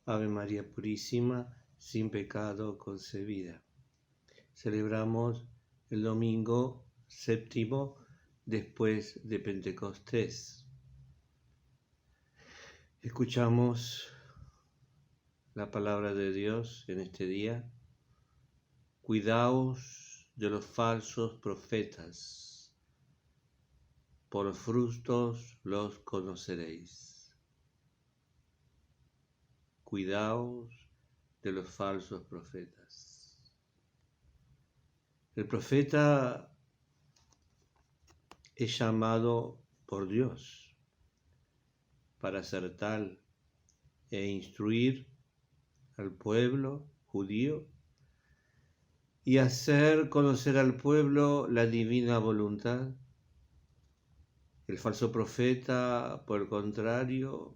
Ave María Purísima, sin pecado concebida. Celebramos el domingo séptimo después de Pentecostés. Escuchamos la palabra de Dios en este día. Cuidaos de los falsos profetas, por frutos los conoceréis. Cuidaos de los falsos profetas. El profeta es llamado por Dios para acertar e instruir al pueblo judío y hacer conocer al pueblo la divina voluntad. El falso profeta, por el contrario,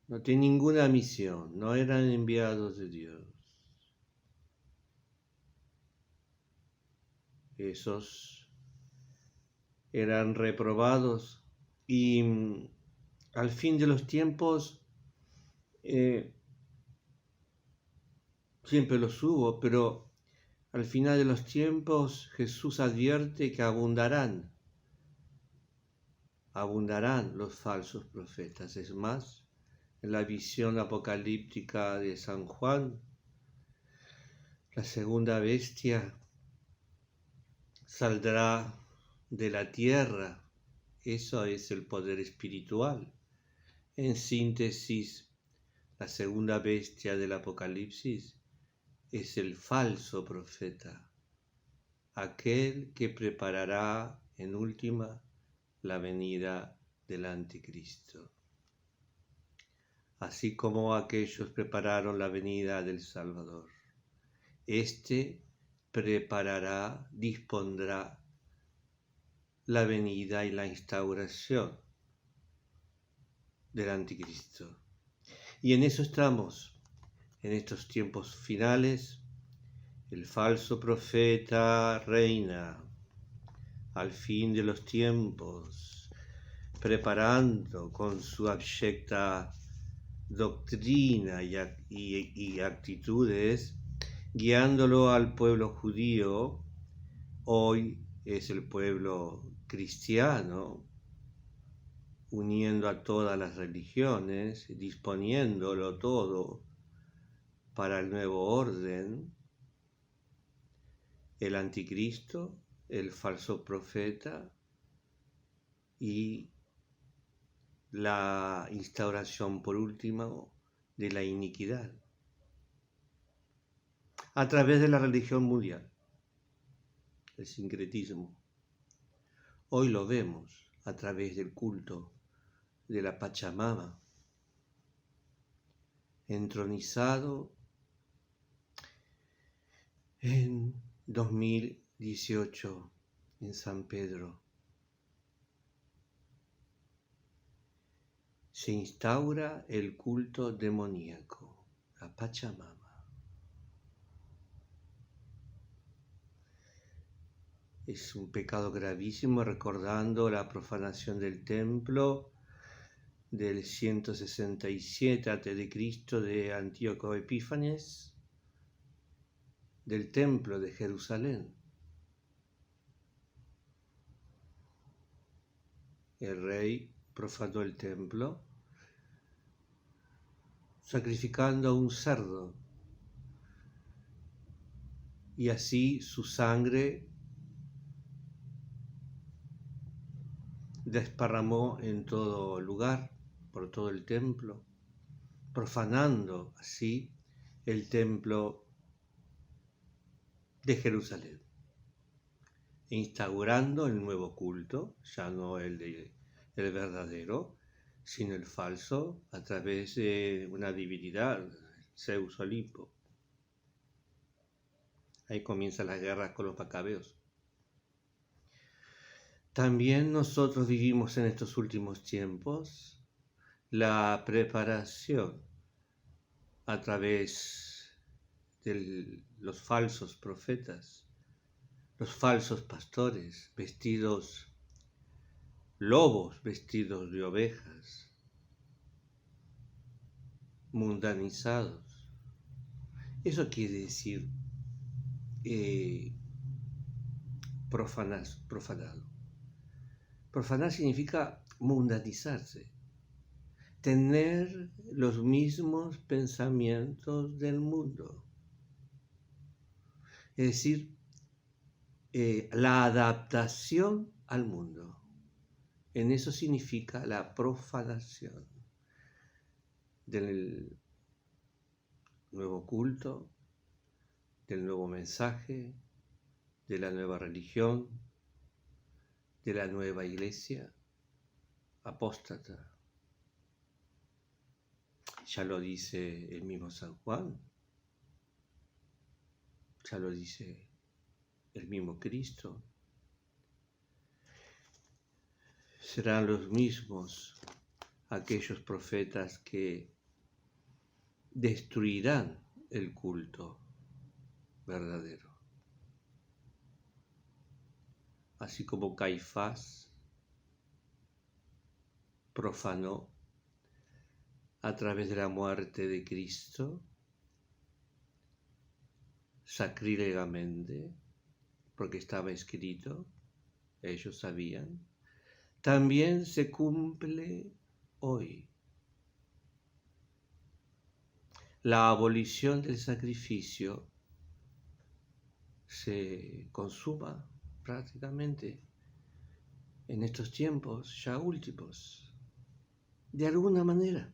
no tiene ninguna misión, no eran enviados de Dios. Esos eran reprobados y al fin de los tiempos siempre los hubo, pero al final de los tiempos Jesús advierte que abundarán los falsos profetas. Es más, en la visión apocalíptica de San Juan, la segunda bestia saldrá de la tierra. Eso es el poder espiritual. En síntesis, la segunda bestia del Apocalipsis es el falso profeta, aquel que preparará en última la venida del anticristo. Así como aquellos prepararon la venida del Salvador. Este preparará, dispondrá la venida y la instauración del anticristo. Y en eso estamos, en estos tiempos finales. El falso profeta reina al fin de los tiempos, preparando con su abyecta doctrina y actitudes, guiándolo al pueblo judío. Hoy es el pueblo cristiano, uniendo a todas las religiones, disponiéndolo todo para el nuevo orden. El anticristo, el falso profeta y la instauración por último de la iniquidad a través de la religión mundial, el sincretismo. Hoy lo vemos a través del culto de la Pachamama, entronizado en 2018 en San Pedro. Se instaura el culto demoníaco, la Pachamama. Es un pecado gravísimo, recordando la profanación del templo del 167 a.C. de Antíoco Epífanes, del templo de Jerusalén. El rey profanó el templo sacrificando a un cerdo, y así su sangre desparramó en todo lugar, por todo el templo, profanando así el templo de Jerusalén, e instaurando el nuevo culto, ya no el verdadero, sino el falso, a través de una divinidad, Zeus Olimpo. Ahí comienzan las guerras con los macabeos. También nosotros vivimos en estos últimos tiempos la preparación a través de los falsos profetas, los falsos pastores, vestidos lobos, vestidos de ovejas, mundanizados. Eso quiere decir profanado. Profanar significa mundanizarse, tener los mismos pensamientos del mundo. Es decir, la adaptación al mundo. En eso significa la profanación del nuevo culto, del nuevo mensaje, de la nueva religión, de la nueva iglesia apóstata. Ya lo dice el mismo San Juan, ya lo dice el mismo Cristo. Serán los mismos aquellos profetas que destruirán el culto verdadero. Así como Caifás profanó a través de la muerte de Cristo, sacrílegamente, porque estaba escrito, ellos sabían, también se cumple hoy. La abolición del sacrificio se consuma prácticamente en estos tiempos ya últimos, de alguna manera.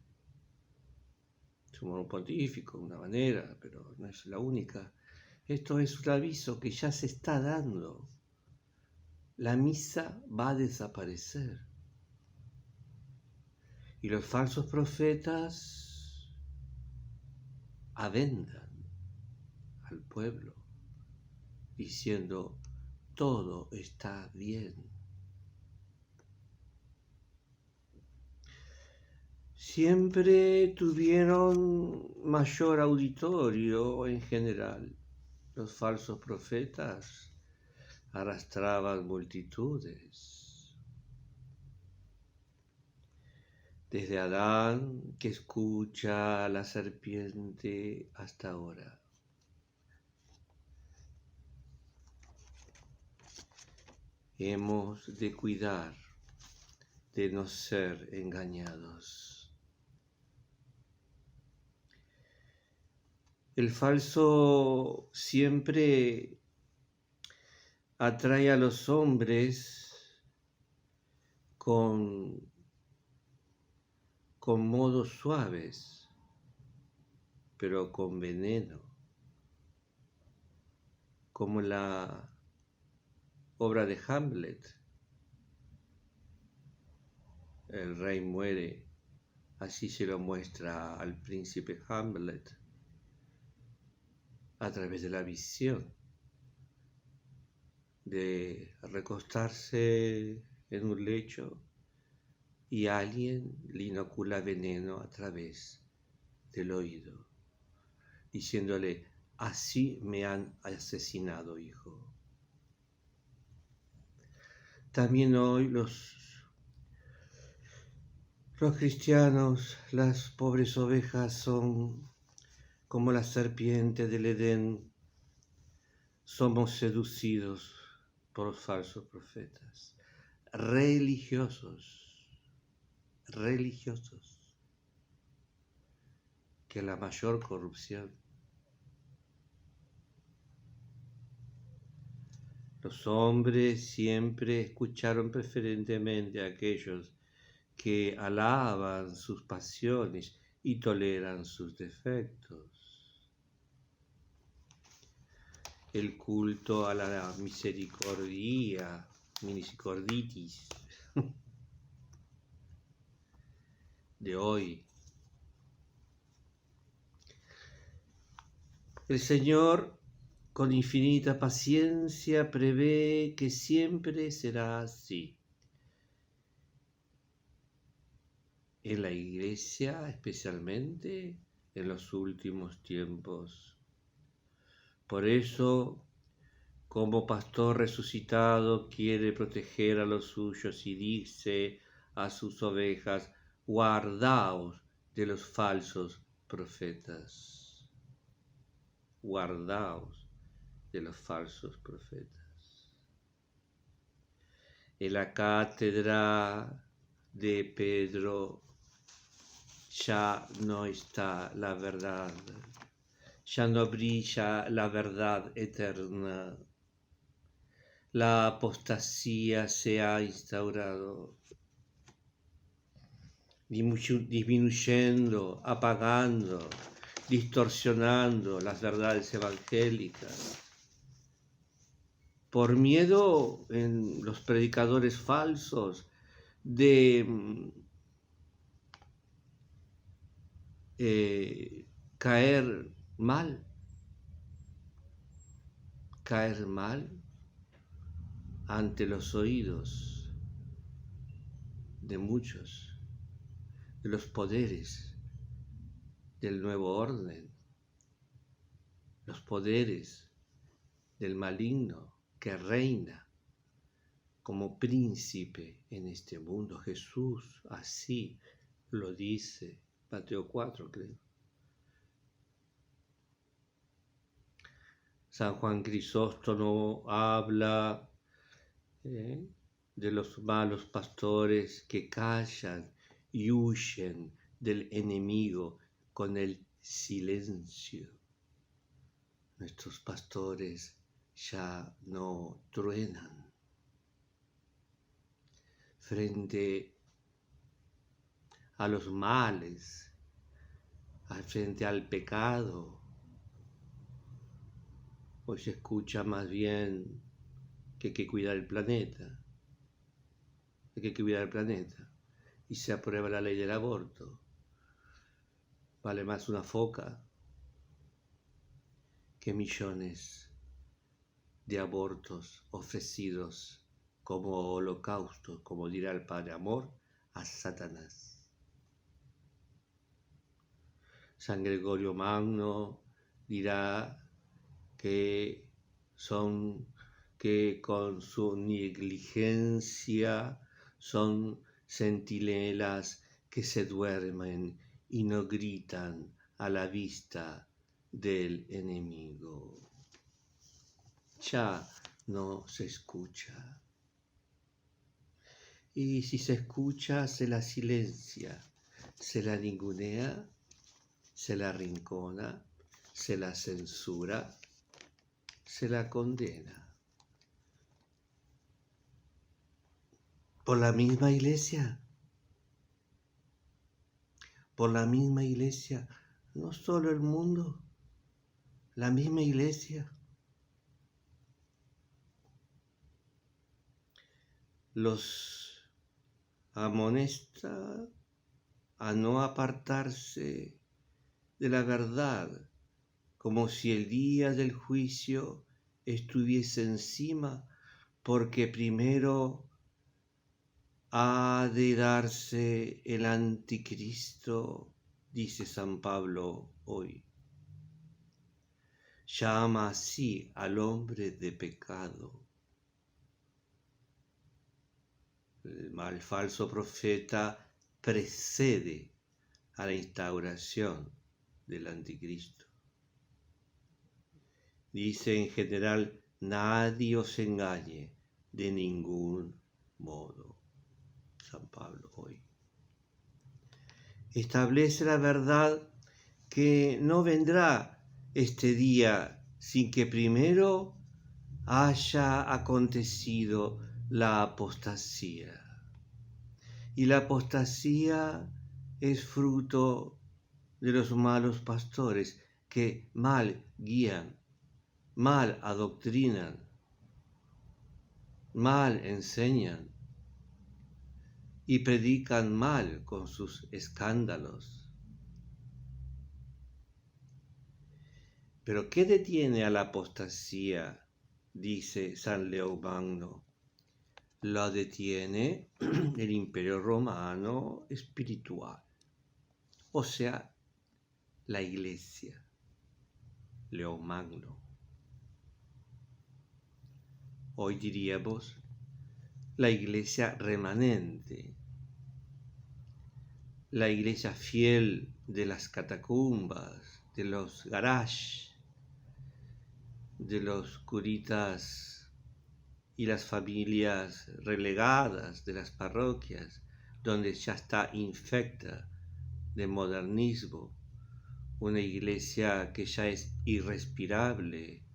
Sumo pontífico, una manera, pero no es la única. Esto es un aviso que ya se está dando. La misa va a desaparecer. Y los falsos profetas avendan al pueblo diciendo todo está bien. Siempre tuvieron mayor auditorio en general. Los falsos profetas arrastraban multitudes. Desde Adán, que escucha a la serpiente, hasta ahora. Hemos de cuidar de no ser engañados. El falso siempre atrae a los hombres con modos suaves, pero con veneno, como la obra de Hamlet. El rey muere, así se lo muestra al príncipe Hamlet a través de la visión de recostarse en un lecho y alguien le inocula veneno a través del oído, diciéndole: así me han asesinado, hijo. También hoy los cristianos, las pobres ovejas, son como la serpiente del Edén. Somos seducidos por los falsos profetas, religiosos, que la mayor corrupción. Los hombres siempre escucharon preferentemente a aquellos que alaban sus pasiones y toleran sus defectos. El culto a la misericorditis de hoy. El Señor, con infinita paciencia, prevé que siempre será así. En la Iglesia, especialmente en los últimos tiempos. Por eso, como pastor resucitado, quiere proteger a los suyos y dice a sus ovejas: guardaos de los falsos profetas, guardaos de los falsos profetas. En la cátedra de Pedro ya no está la verdad, ya no brilla la verdad eterna. La apostasía se ha instaurado, disminuyendo, apagando, distorsionando las verdades evangélicas. Por miedo en los predicadores falsos de caer mal ante los oídos de muchos, de los poderes del nuevo orden, los poderes del maligno que reina como príncipe en este mundo. Jesús así lo dice, Mateo 4, creo. San Juan Crisóstomo habla de los malos pastores que callan y huyen del enemigo con el silencio. Nuestros pastores ya no truenan frente a los males, frente al pecado. Hoy se escucha más bien que hay que cuidar el planeta, y se aprueba la ley del aborto. Vale más una foca que millones de abortos ofrecidos como holocausto, como dirá el Padre Amor, a Satanás. San Gregorio Magno dirá que con su negligencia son centinelas que se duermen y no gritan a la vista del enemigo. Ya no se escucha. Y si se escucha, se la silencia, se la ningunea, se la arrincona, se la censura, se la condena. Por la misma iglesia, no solo el mundo, la misma iglesia. Los amonesta a no apartarse de la verdad, como si el día del juicio estuviese encima, porque primero ha de darse el anticristo, dice San Pablo hoy. Llama así al hombre de pecado. El falso profeta precede a la instauración del anticristo. Dice en general, nadie os engañe de ningún modo. San Pablo hoy establece la verdad que no vendrá este día sin que primero haya acontecido la apostasía. Y la apostasía es fruto de los malos pastores que mal guían, mal adoctrinan, mal enseñan y predican mal con sus escándalos. Pero ¿qué detiene a la apostasía? Dice San León Magno. La detiene el Imperio Romano espiritual, o sea, la Iglesia, León Magno. Hoy diríamos la Iglesia remanente, la Iglesia fiel de las catacumbas, de los garages, de los curitas y las familias relegadas de las parroquias, donde ya está infecta de modernismo, una iglesia que ya es irrespirable.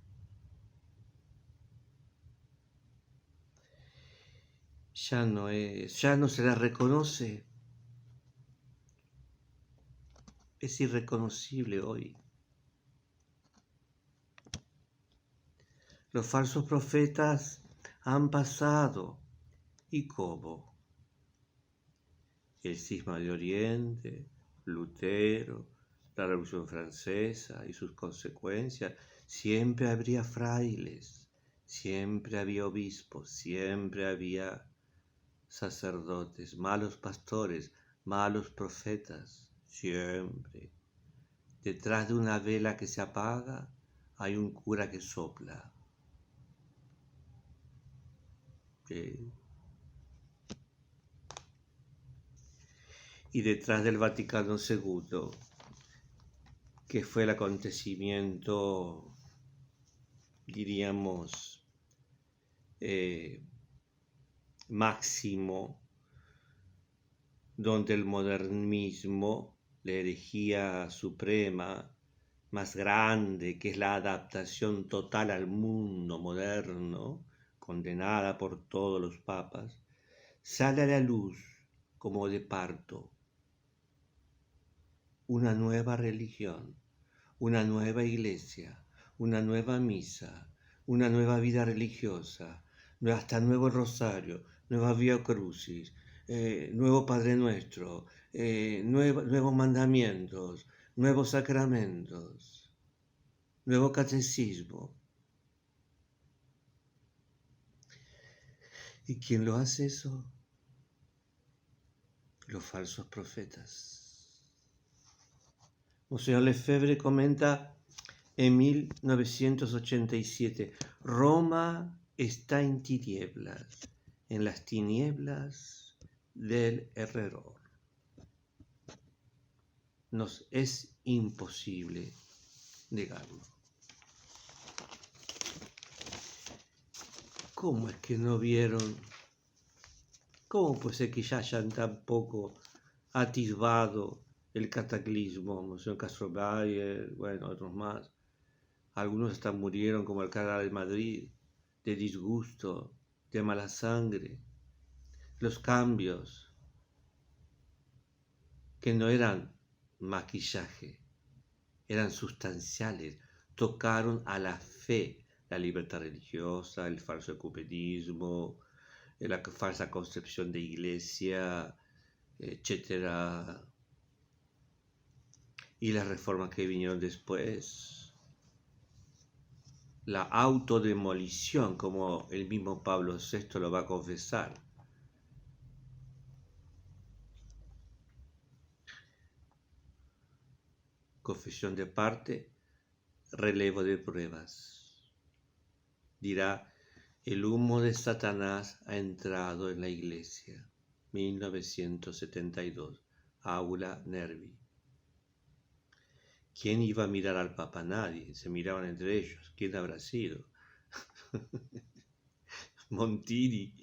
Ya no se la reconoce, es irreconocible hoy. Los falsos profetas han pasado. ¿Y cómo? El cisma de Oriente, Lutero, la Revolución Francesa y sus consecuencias. Siempre habría frailes, siempre había obispos, siempre había sacerdotes, malos pastores, malos profetas, siempre. Detrás de una vela que se apaga hay un cura que sopla. ¿Sí? Y detrás del Vaticano II, que fue el acontecimiento, diríamos, máximo, donde el modernismo, la herejía suprema, más grande, que es la adaptación total al mundo moderno, condenada por todos los papas, sale a la luz como de parto. Una nueva religión, una nueva iglesia, una nueva misa, una nueva vida religiosa, hasta nuevo rosario, nueva Vía Crucis, nuevo Padre Nuestro, nuevos mandamientos, nuevos sacramentos, nuevo catecismo. ¿Y quién lo hace eso? Los falsos profetas. Monseñor Lefebvre comenta en 1987, Roma está en tinieblas, en las tinieblas del error. Nos es imposible negarlo. ¿Cómo es que no vieron? ¿Cómo puede ser que ya hayan tampoco atisbado el cataclismo? Monseñor Castro Bayer, bueno, otros más. Algunos hasta murieron, como el cardenal de Madrid, de disgusto, de mala sangre. Los cambios, que no eran maquillaje, eran sustanciales, tocaron a la fe, la libertad religiosa, el falso ecumenismo, la falsa concepción de iglesia, etc. Y las reformas que vinieron después, la autodemolición, como el mismo Pablo VI lo va a confesar. Confesión de parte, relevo de pruebas. Dirá, el humo de Satanás ha entrado en la iglesia. 1972, Aula Nervi. ¿Quién iba a mirar al Papa? Nadie, se miraban entre ellos. ¿Quién habrá sido? Montini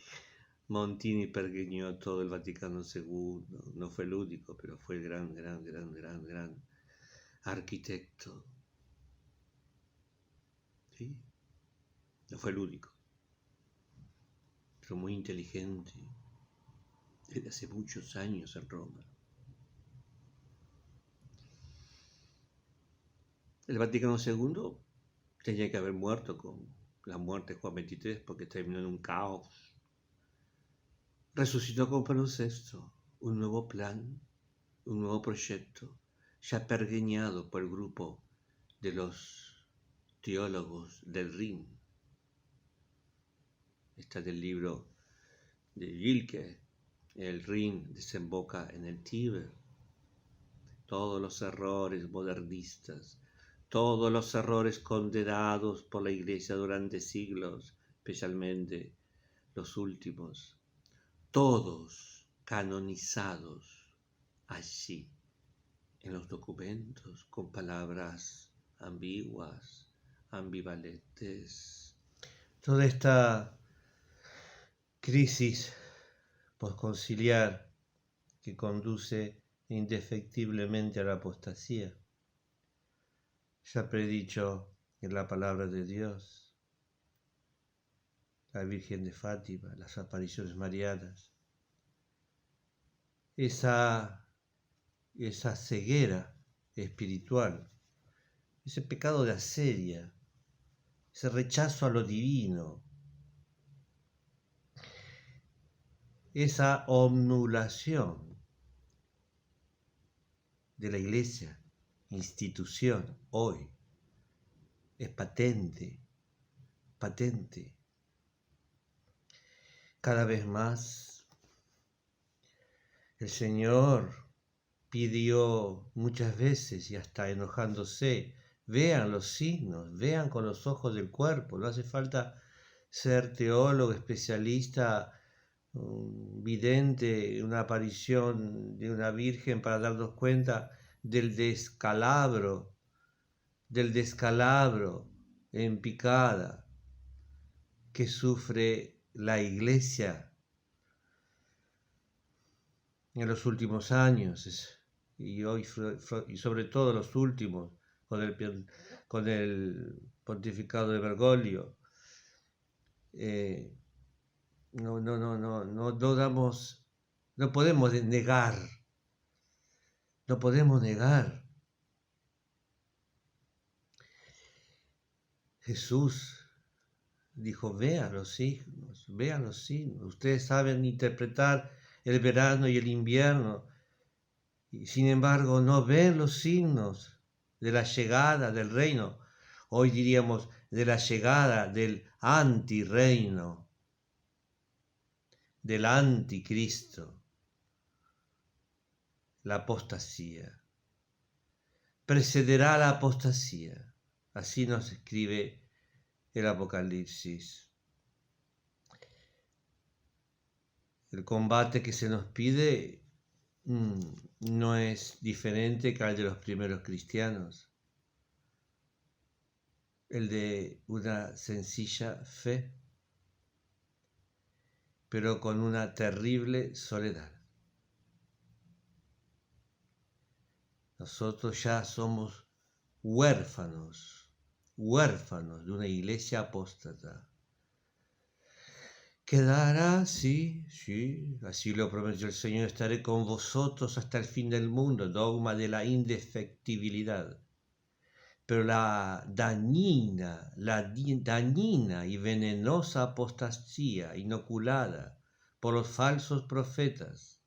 pergeñó todo el Vaticano II, no fue el único, pero fue el gran arquitecto. ¿Sí? No fue el único, pero muy inteligente, desde hace muchos años en Roma. El Vaticano II tenía que haber muerto con la muerte de Juan XXIII porque terminó en un caos. Resucitó con Pablo VI, un nuevo plan, un nuevo proyecto, ya pergeñado por el grupo de los teólogos del Rin. Está del libro de Rilke, el Rin desemboca en el Tíber. Todos los errores modernistas, todos los errores condenados por la Iglesia durante siglos, especialmente los últimos, todos canonizados allí, en los documentos con palabras ambiguas, ambivalentes. Toda esta crisis posconciliar que conduce indefectiblemente a la apostasía. Ya predicho en la palabra de Dios, la Virgen de Fátima, las apariciones marianas, esa ceguera espiritual, ese pecado de asedia, ese rechazo a lo divino, esa obnulación de la Iglesia, institución, hoy, es patente. Cada vez más el Señor pidió muchas veces y hasta enojándose, vean los signos, vean con los ojos del cuerpo, no hace falta ser teólogo, especialista, vidente, una aparición de una virgen para darnos cuenta del descalabro en picada que sufre la Iglesia en los últimos años y hoy y sobre todo los últimos con el pontificado de Bergoglio. No podemos negar. Jesús dijo, vean los signos. Ustedes saben interpretar el verano y el invierno, y sin embargo no ven los signos de la llegada del reino. Hoy diríamos de la llegada del antirreino, del anticristo, la apostasía. Precederá la apostasía. Así nos escribe el Apocalipsis. El combate que se nos pide no es diferente que el de los primeros cristianos, el de una sencilla fe, pero con una terrible soledad. Nosotros ya somos huérfanos de una iglesia apóstata. Quedará, sí, así lo prometió el Señor, estaré con vosotros hasta el fin del mundo, dogma de la indefectibilidad. Pero la dañina y venenosa apostasía inoculada por los falsos profetas,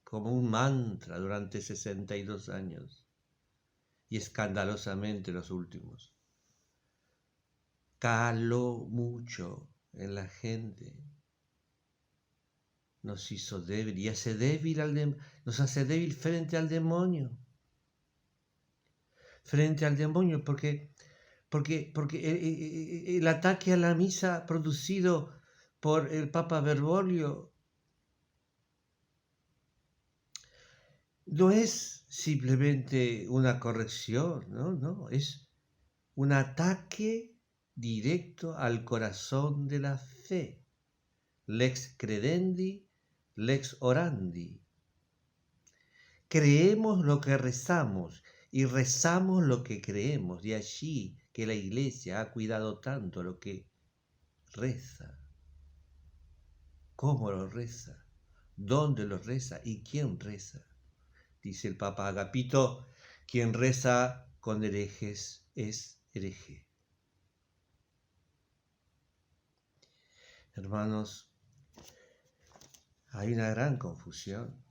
como un mantra durante 62 años, y escandalosamente los últimos, caló mucho en la gente, nos hizo débil y nos hace débil frente al demonio, porque el ataque a la misa producido por el Papa Bergoglio no es simplemente una corrección, no, es un ataque directo al corazón de la fe. Lex credendi, lex orandi. Creemos lo que rezamos y rezamos lo que creemos. De allí que la Iglesia ha cuidado tanto lo que reza. ¿Cómo lo reza? ¿Dónde lo reza? ¿Y quién reza? Dice el Papa Agapito, quien reza con herejes es hereje. Hermanos, hay una gran confusión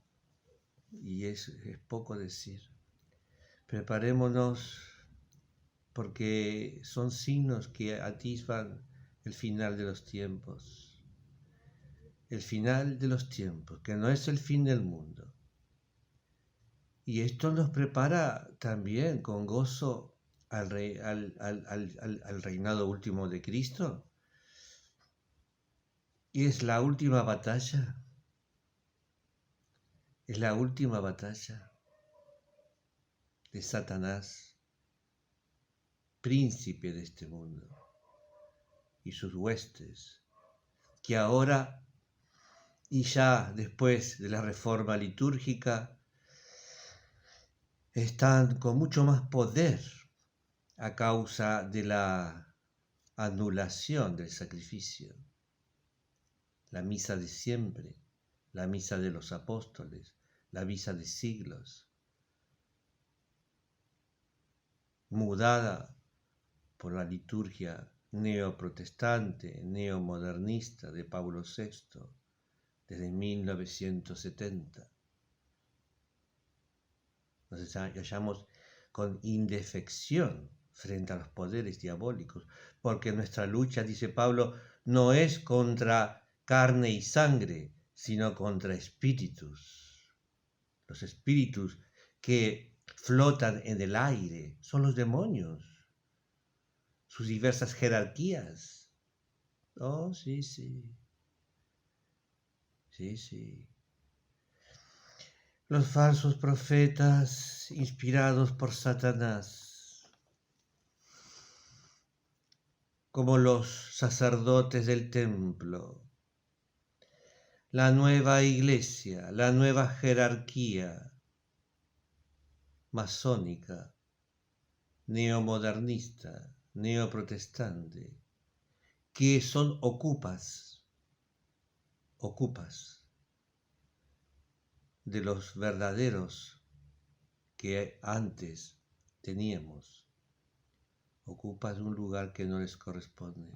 y es poco decir. Preparémonos porque son signos que atisban el final de los tiempos. El final de los tiempos, que no es el fin del mundo. Y esto nos prepara también con gozo al reinado último de Cristo. Y es la última batalla. Es la última batalla de Satanás, príncipe de este mundo, y sus huestes, que ahora y ya después de la reforma litúrgica están con mucho más poder a causa de la anulación del sacrificio. La misa de siempre, la misa de los apóstoles, la misa de siglos, mudada por la liturgia neoprotestante, neomodernista de Pablo VI desde 1970. Nos hallamos con indefección frente a los poderes diabólicos, porque nuestra lucha, dice Pablo, no es contra carne y sangre, sino contra espíritus. Los espíritus que flotan en el aire son los demonios, sus diversas jerarquías. Oh, sí, sí. Sí, sí. Los falsos profetas inspirados por Satanás, como los sacerdotes del templo, la nueva iglesia, la nueva jerarquía masónica, neomodernista, neoprotestante, que son ocupas de los verdaderos que antes teníamos, ocupas un lugar que no les corresponde,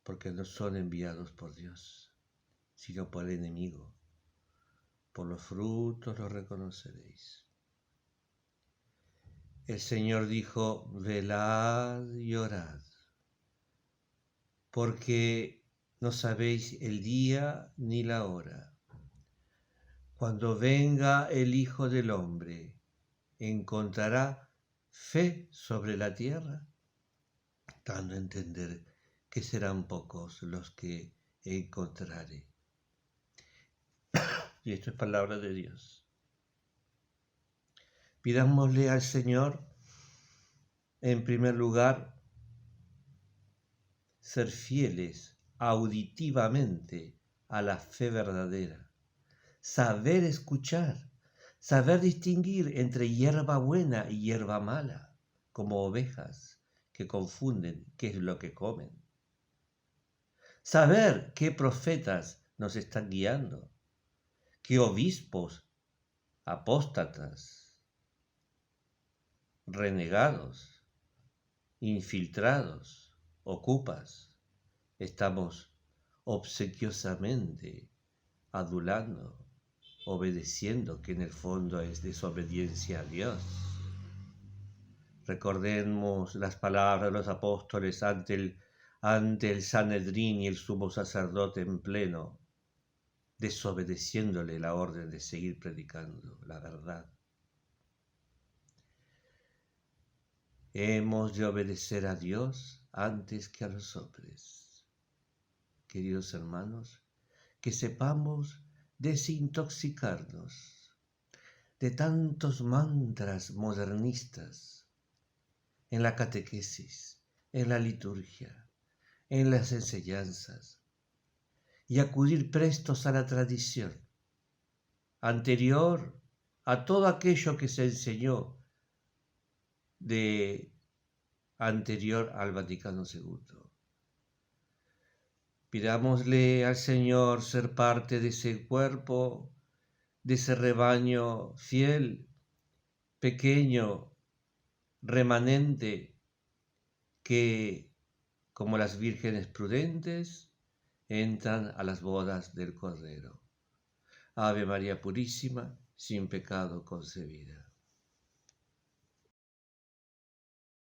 porque no son enviados por Dios, sino por el enemigo. Por los frutos los reconoceréis. El Señor dijo, velad y orad, porque no sabéis el día ni la hora. Cuando venga el Hijo del Hombre, ¿encontrará fe sobre la tierra? Dando a entender que serán pocos los que encontraré. Y esto es palabra de Dios. Pidámosle al Señor, en primer lugar, ser fieles auditivamente a la fe verdadera, saber escuchar, saber distinguir entre hierba buena y hierba mala, como ovejas que confunden qué es lo que comen. Saber qué profetas nos están guiando, qué obispos, apóstatas, renegados, infiltrados, ocupas, estamos obsequiosamente adulando, obedeciendo, que en el fondo es desobediencia a Dios. Recordemos las palabras de los apóstoles ante el Sanedrín y el sumo sacerdote en pleno, desobedeciéndole la orden de seguir predicando la verdad. Hemos de obedecer a Dios antes que a los hombres. Queridos hermanos, que sepamos desintoxicarnos de tantos mantras modernistas en la catequesis, en la liturgia, en las enseñanzas, y acudir prestos a la tradición anterior a todo aquello que se enseñó de anterior al Vaticano II. Pidámosle al Señor ser parte de ese cuerpo, de ese rebaño fiel, pequeño, remanente, que, como las vírgenes prudentes, entran a las bodas del Cordero. Ave María Purísima, sin pecado concebida.